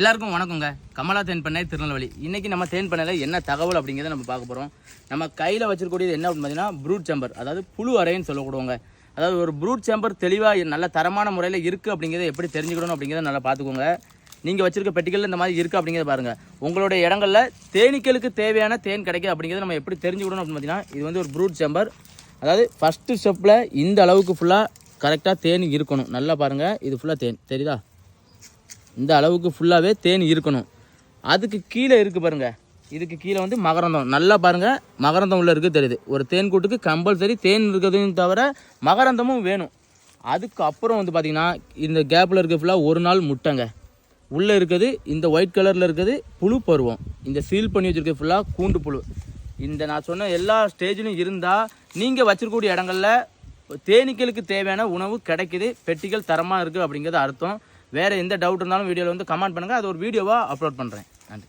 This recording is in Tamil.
எல்லாருக்கும் வணக்கங்க. கமலா தேன் பண்ணை திருநெல்வேலி. இன்றைக்கி நம்ம தேன் பண்ணையில் என்ன தகவல் அப்படிங்கிறத நம்ம பார்க்க போகிறோம். நம்ம கையில் வச்சிருக்கக்கூடியது என்ன அப்படின்னு பார்த்தீங்கன்னா ப்ரூட் சேம்பர், அதாவது புழு அறைன்னு சொல்லக்கூடுவாங்க. அதாவது ஒரு ப்ரூட் சேம்பர் தெளிவாக நல்ல தரமான முறையில் இருக்குது அப்படிங்கிறத எப்படி தெரிஞ்சுக்கணும் அப்படிங்கிறத நல்லா பார்த்துக்கோங்க. நீங்கள் வச்சிருக்க பெட்டிகளில் இந்த மாதிரி இருக்குது அப்படிங்கிறத பாருங்கள். உங்களுடைய இடங்களில் தேனீக்களுக்கு தேவையான தேன் கிடைக்கும் அப்படிங்கிறத நம்ம எப்படி தெரிஞ்சுக்கணும் அப்படின்னு பார்த்தீங்கன்னா, இது வந்து ஒரு ப்ரூட் சேம்பர். அதாவது ஃபஸ்ட்டு ஸ்டெப்பில் இந்த அளவுக்கு ஃபுல்லாக கரெக்டாக தேன் இருக்கணும். நல்லா பாருங்கள், இது ஃபுல்லாக தேன் தெரியுதா? இந்த அளவுக்கு ஃபுல்லாகவே தேன் இருக்கணும். அதுக்கு கீழே இருக்குது பாருங்கள், இதுக்கு கீழே வந்து மகரந்தம். நல்லா பாருங்கள், மகரந்தம் உள்ளே இருக்குது தெரியுது. ஒரு தேன் கூட்டுக்கு கம்பல்சரி தேன் இருக்கிறதையும் தவிர மகரந்தமும் வேணும். அதுக்கு அப்புறம் வந்து பார்த்திங்கன்னா இந்த கேப்பில் இருக்க ஃபுல்லாக ஒரு நாள் முட்டைங்க. உள்ளே இருக்குது இந்த ஒயிட் கலரில் இருக்குது புழு பருவம். இந்த சீல் பண்ணி வச்சுருக்க ஃபுல்லாக கூண்டு புழு. இந்த நான் சொன்ன எல்லா ஸ்டேஜிலும் இருந்தால் நீங்கள் வச்சிருக்கக்கூடிய இடங்களில் தேனீக்களுக்கு தேவையான உணவு கிடைக்குது, பெட்டிகள் தரமாக இருக்குது அப்படிங்கிறது அர்த்தம். வேறு எந்த டவுட் இருந்தாலும் வீடியோவில் வந்து கமெண்ட் பண்ணுங்கள். அது ஒரு வீடியோவாக அப்லோட் பண்ணுறேன். நன்றி.